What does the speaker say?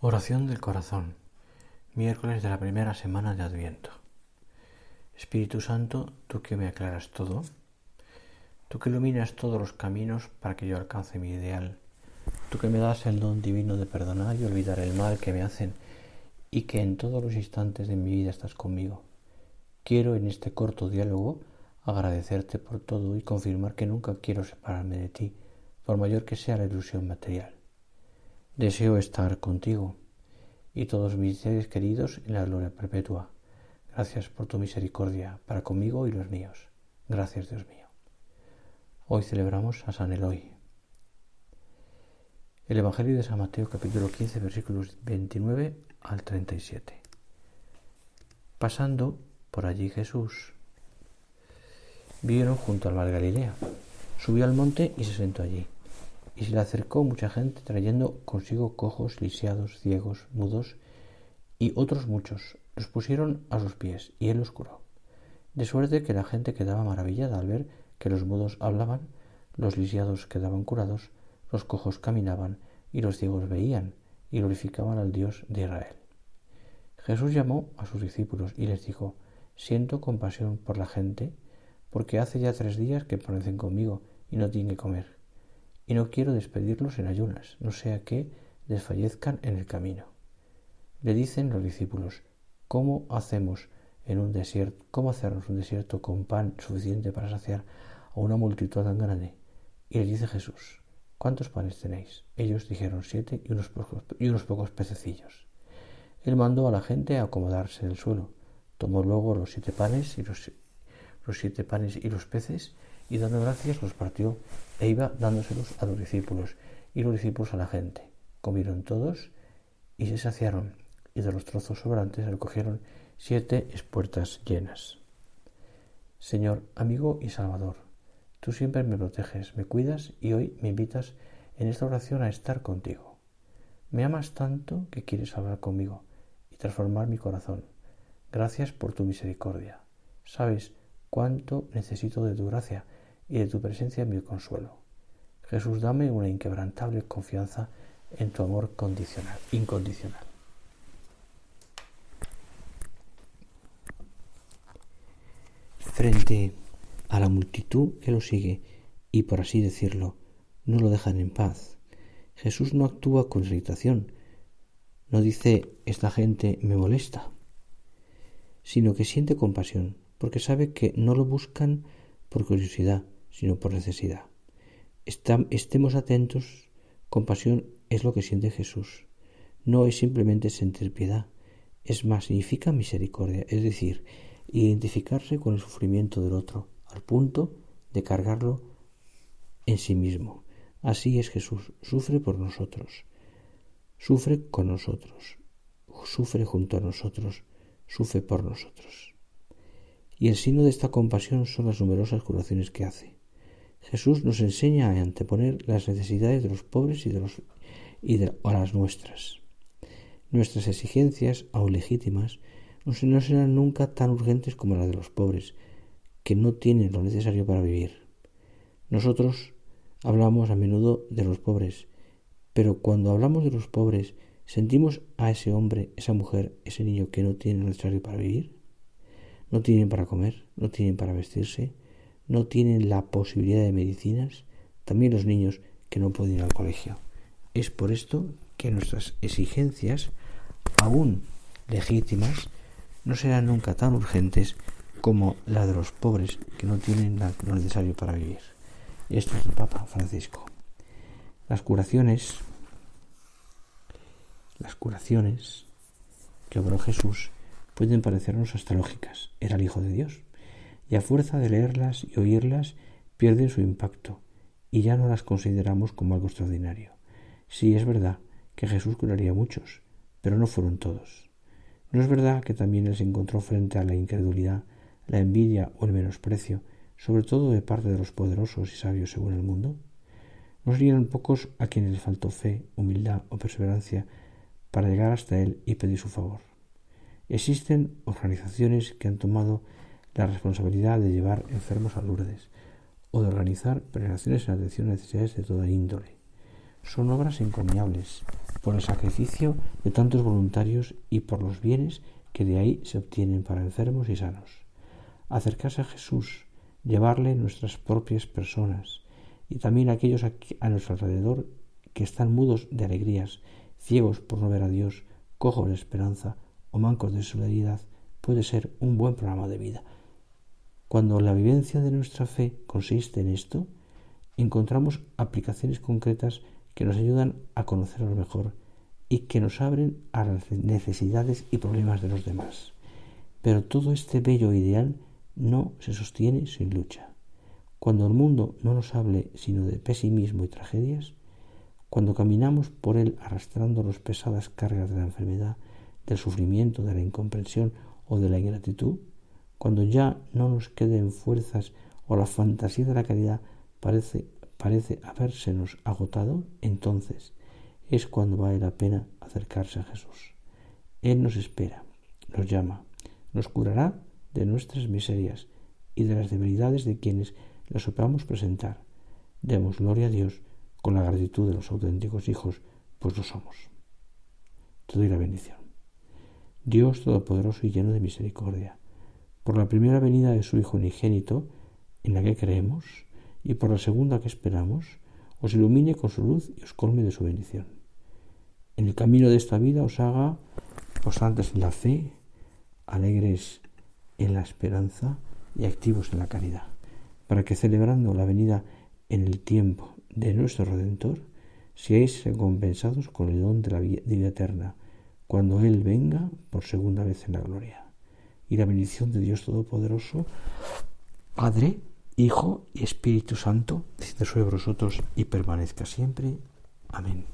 Oración del corazón, miércoles de la primera semana de Adviento. Espíritu Santo, tú que me aclaras todo, tú que iluminas todos los caminos para que yo alcance mi ideal, tú que me das el don divino de perdonar y olvidar el mal que me hacen y que en todos los instantes de mi vida estás conmigo. Quiero en este corto diálogo agradecerte por todo y confirmar que nunca quiero separarme de ti, por mayor que sea la ilusión material. Deseo estar contigo y todos mis seres queridos en la gloria perpetua. Gracias por tu misericordia para conmigo y los míos. Gracias, Dios mío. Hoy celebramos a San Eloy. El Evangelio de San Mateo, capítulo 15, versículos 29 al 37. Pasando por allí Jesús, vieron junto al mar Galilea. Subió al monte y se sentó allí. Y se le acercó mucha gente trayendo consigo cojos, lisiados, ciegos, mudos y otros muchos. Los pusieron a sus pies y él los curó. De suerte que la gente quedaba maravillada al ver que los mudos hablaban, los lisiados quedaban curados, los cojos caminaban y los ciegos veían y glorificaban al Dios de Israel. Jesús llamó a sus discípulos y les dijo: siento compasión por la gente, porque hace ya 3 días que permanecen conmigo y no tienen que comer. Y no quiero despedirlos en ayunas, no sea que desfallezcan en el camino. Le dicen los discípulos: ¿cómo hacernos un desierto con pan suficiente para saciar a una multitud tan grande? Y le dice Jesús: ¿cuántos panes tenéis? Ellos dijeron 7 y unos pocos pececillos. Él mandó a la gente a acomodarse en el suelo. Tomó luego los 7 panes y los peces, y dando gracias los partió e iba dándoselos a los discípulos y los discípulos a la gente. Comieron todos y se saciaron, y de los trozos sobrantes recogieron 7 espuertas llenas. Señor, amigo y Salvador, tú siempre me proteges, me cuidas y hoy me invitas en esta oración a estar contigo. Me amas tanto que quieres hablar conmigo y transformar mi corazón. Gracias por tu misericordia. Sabes cuánto necesito de tu gracia y de tu presencia en mi consuelo. Jesús, dame una inquebrantable confianza en tu amor incondicional. Frente a la multitud que lo sigue y, por así decirlo, no lo dejan en paz, Jesús no actúa con irritación, no dice esta gente me molesta, sino que siente compasión, porque sabe que no lo buscan por curiosidad, sino por necesidad. Estemos atentos, compasión es lo que siente Jesús. No es simplemente sentir piedad, es más, significa misericordia, es decir, identificarse con el sufrimiento del otro, al punto de cargarlo en sí mismo. Así es Jesús, sufre por nosotros, sufre con nosotros, sufre junto a nosotros, sufre por nosotros. Y el signo de esta compasión son las numerosas curaciones que hace. Jesús nos enseña a anteponer las necesidades de los pobres a las nuestras. Nuestras exigencias, aun legítimas, no serán nunca tan urgentes como las de los pobres, que no tienen lo necesario para vivir. Nosotros hablamos a menudo de los pobres, pero cuando hablamos de los pobres, ¿sentimos a ese hombre, esa mujer, ese niño que no tiene lo necesario para vivir? No tienen para comer, no tienen para vestirse, no tienen la posibilidad de medicinas, también los niños que no pueden ir al colegio. Es por esto que nuestras exigencias, aún legítimas, no serán nunca tan urgentes como la de los pobres que no tienen lo necesario para vivir. Esto es el Papa Francisco. Las curaciones que obró Jesús pueden parecernos hasta lógicas. Era el Hijo de Dios. Y a fuerza de leerlas y oírlas, pierden su impacto y ya no las consideramos como algo extraordinario. Sí, es verdad que Jesús curaría a muchos, pero no fueron todos. ¿No es verdad que también Él se encontró frente a la incredulidad, la envidia o el menosprecio, sobre todo de parte de los poderosos y sabios según el mundo? ¿No serían pocos a quienes les faltó fe, humildad o perseverancia para llegar hasta Él y pedir su favor? Existen organizaciones que han tomado la responsabilidad de llevar enfermos a Lourdes o de organizar peregrinaciones en atención a necesidades de toda índole. Son obras encomiables, por el sacrificio de tantos voluntarios y por los bienes que de ahí se obtienen para enfermos y sanos. Acercarse a Jesús, llevarle nuestras propias personas y también a aquellos a nuestro alrededor que están mudos de alegrías, ciegos por no ver a Dios, cojos de esperanza o mancos de solidaridad, puede ser un buen programa de vida. Cuando la vivencia de nuestra fe consiste en esto, encontramos aplicaciones concretas que nos ayudan a conocerlo mejor y que nos abren a las necesidades y problemas de los demás. Pero todo este bello ideal no se sostiene sin lucha. Cuando el mundo no nos hable sino de pesimismo y tragedias, cuando caminamos por él arrastrando las pesadas cargas de la enfermedad, del sufrimiento, de la incomprensión o de la ingratitud, cuando ya no nos queden fuerzas o la fantasía de la caridad parece habérsenos agotado, entonces es cuando vale la pena acercarse a Jesús. Él nos espera, nos llama, nos curará de nuestras miserias y de las debilidades de quienes las sepamos presentar. Demos gloria a Dios con la gratitud de los auténticos hijos, pues lo somos. Te doy la bendición. Dios Todopoderoso y lleno de misericordia, por la primera venida de su Hijo unigénito, en la que creemos, y por la segunda que esperamos, os ilumine con su luz y os colme de su bendición. En el camino de esta vida os haga constantes en la fe, alegres en la esperanza y activos en la caridad, para que celebrando la venida en el tiempo de nuestro Redentor, seáis recompensados con el don de la vida eterna, cuando Él venga por segunda vez en la gloria. Y la bendición de Dios Todopoderoso, Padre, Hijo y Espíritu Santo, descienda sobre vosotros y permanezca siempre. Amén.